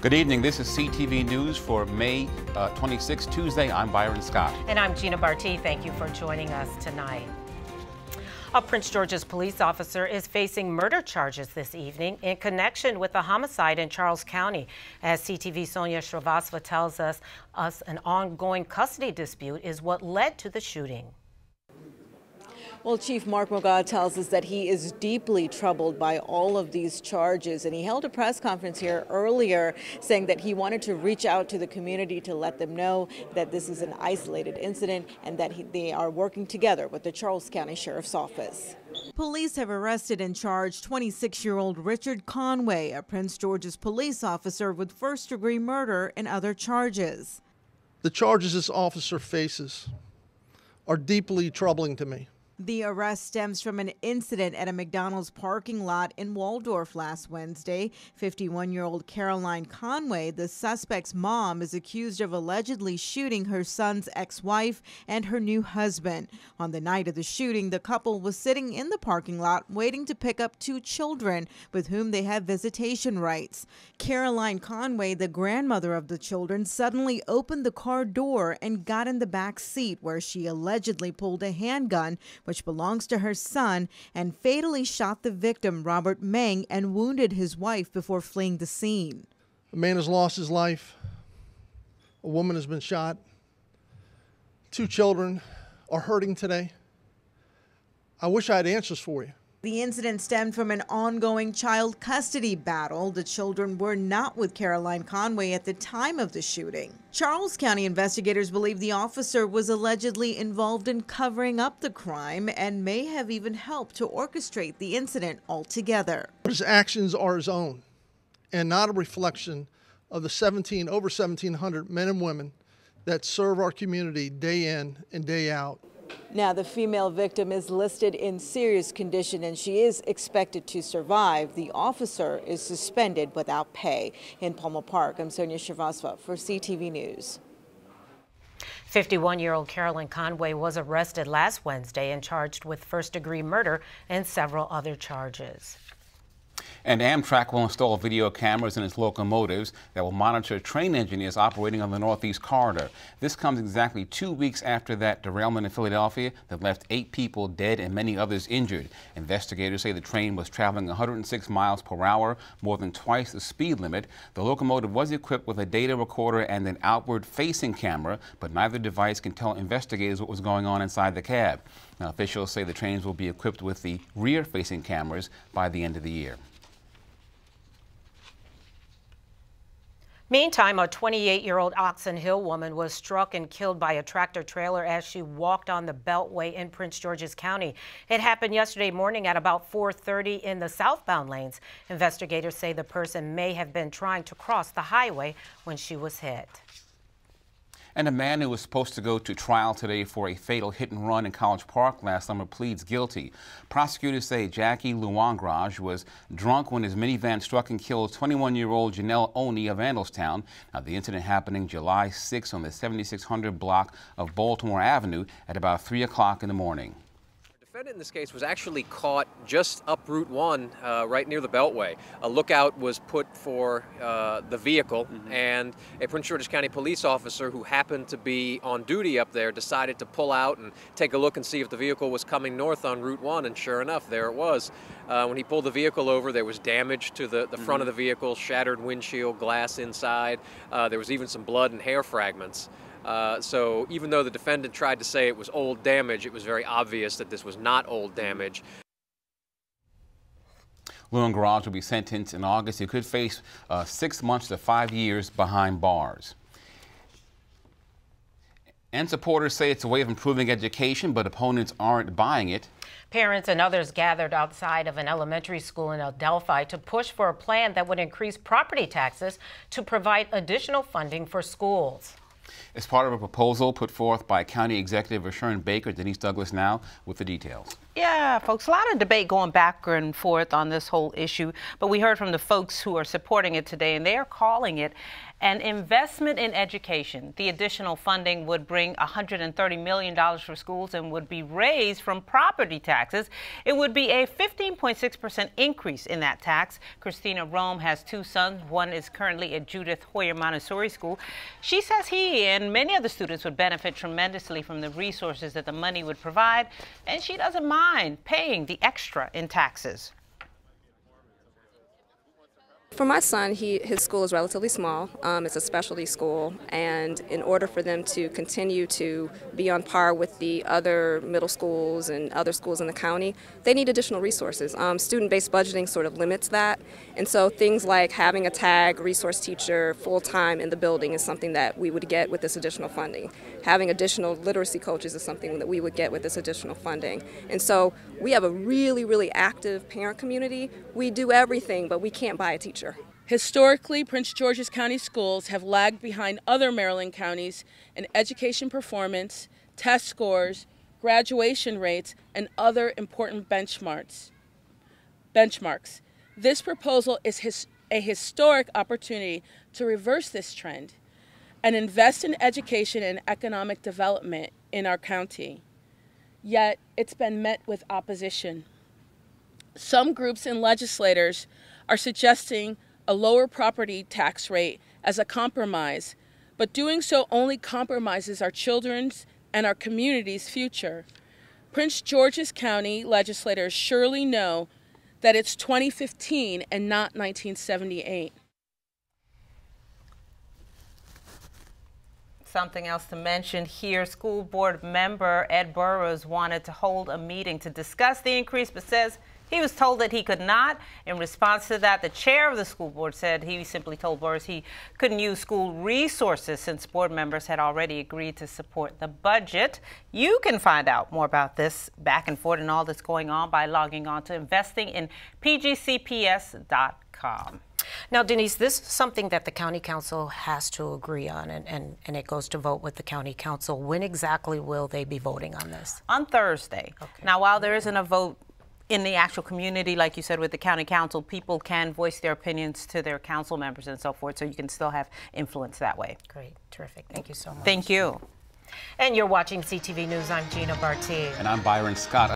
Good evening. This is CTV News for May 26, Tuesday. I'm Byron Scott. And I'm Gina Barty. Thank you for joining us tonight. A Prince George's police officer is facing murder charges this evening in connection with a homicide in Charles County. As CTV's Sonia Shrivastava tells us, an ongoing custody dispute is what led to the shooting. Well, Chief Mark Mogad tells us that he is deeply troubled by all of these charges, and he held a press conference here earlier saying that he wanted to reach out to the community to let them know that this is an isolated incident and that they are working together with the Charles County Sheriff's Office. Police have arrested and charged 26-year-old Richard Conway, a Prince George's police officer, with first-degree murder and other charges. The charges this officer faces are deeply troubling to me. The arrest stems from an incident at a McDonald's parking lot in Waldorf last Wednesday. 51-year-old Caroline Conway, the suspect's mom, is accused of allegedly shooting her son's ex-wife and her new husband. On the night of the shooting, the couple was sitting in the parking lot waiting to pick up two children with whom they have visitation rights. Caroline Conway, the grandmother of the children, suddenly opened the car door and got in the back seat, where she allegedly pulled a handgun, which belongs to her son, and fatally shot the victim, Robert Meng, and wounded his wife before fleeing the scene. A man has lost his life. A woman has been shot. Two children are hurting today. I wish I had answers for you. The incident stemmed from an ongoing child custody battle. The children were not with Caroline Conway at the time of the shooting. Charles County investigators believe the officer was allegedly involved in covering up the crime and may have even helped to orchestrate the incident altogether. His actions are his own and not a reflection of the over 1,700 men and women that serve our community day in and day out. Now, the female victim is listed in serious condition and she is expected to survive. The officer is suspended without pay. In Palmer Park, I'm Sonia Shrivastava for CTV News. 51-year-old Caroline Conway was arrested last Wednesday and charged with first-degree murder and several other charges. And Amtrak will install video cameras in its locomotives that will monitor train engineers operating on the Northeast Corridor. This comes exactly 2 weeks after that derailment in Philadelphia that left 8 people dead and many others injured. Investigators say the train was traveling 106 miles per hour, more than twice the speed limit. The locomotive was equipped with a data recorder and an outward-facing camera, but neither device can tell investigators what was going on inside the cab. Now, officials say the trains will be equipped with the rear-facing cameras by the end of the year. Meantime, a 28-year-old Oxon Hill woman was struck and killed by a tractor trailer as she walked on the Beltway in Prince George's County. It happened yesterday morning at about 4:30 in the southbound lanes. Investigators say the person may have been trying to cross the highway when she was hit. And a man who was supposed to go to trial today for a fatal hit-and-run in College Park last summer pleads guilty. Prosecutors say Jackie Luangraj was drunk when his minivan struck and killed 21-year-old Janelle Oney of Randallstown. Now, the incident happening July 6 on the 7600 block of Baltimore Avenue at about 3 o'clock in the morning. The defendant in this case was actually caught just up Route 1, right near the Beltway. A lookout was put for the vehicle, and a Prince George's County police officer who happened to be on duty up there decided to pull out and take a look and see if the vehicle was coming north on Route 1, and sure enough, there it was. When he pulled the vehicle over, there was damage to the front of the vehicle, shattered windshield glass inside. There was even some blood and hair fragments. So even though the defendant tried to say it was old damage, it was very obvious that this was not old damage. Luangraj will be sentenced in August. He could face 6 months to 5 years behind bars. And supporters say it's a way of improving education, but opponents aren't buying it. Parents and others gathered outside of an elementary school in Adelphi to push for a plan that would increase property taxes to provide additional funding for schools. As part of a proposal put forth by County Executive Rushern Baker, Denise Douglas now with the details. Yeah, folks, a lot of debate going back and forth on this whole issue, but we heard from the folks who are supporting it today, and they are calling it an investment in education. The additional funding would bring $130 million for schools and would be raised from property taxes. It would be a 15.6% increase in that tax. Christina Rome has two sons. One is currently at Judith Hoyer Montessori School. She says he and many other students would benefit tremendously from the resources that the money would provide, and she doesn't mind paying the extra in taxes. For my son, his school is relatively small. It's a specialty school, and in order for them to continue to be on par with the other middle schools and other schools in the county, they need additional resources. Student-based budgeting sort of limits that, and so things like having a tag resource teacher full-time in the building is something that we would get with this additional funding. Having additional literacy coaches is something that we would get with this additional funding. And so we have a really, really active parent community. We do everything, but we can't buy a teacher. Historically, Prince George's County schools have lagged behind other Maryland counties in education performance, test scores, graduation rates, and other important benchmarks. This proposal is a historic opportunity to reverse this trend and invest in education and economic development in our county. Yet, it's been met with opposition. Some groups and legislators are suggesting a lower property tax rate as a compromise, but doing so only compromises our children's and our community's future. Prince George's County legislators surely know that it's 2015 and not 1978. Something else to mention here, school board member Ed Burrows wanted to hold a meeting to discuss the increase, but says he was told that he could not. In response to that, the chair of the school board said he simply told Burrows he couldn't use school resources since board members had already agreed to support the budget. You can find out more about this back and forth and all that's going on by logging on to investing in PGCPS.com. Now, Denise, this is something that the county council has to agree on, and it goes to vote with the county council. When exactly will they be voting on this? On Thursday. Okay. Now, while there isn't a vote in the actual community, like you said, with the county council, people can voice their opinions to their council members and so forth, so you can still have influence that way. Great. Terrific. Thank you so much. Thank you. And you're watching CTV News. I'm Gina Barty. And I'm Byron Scott.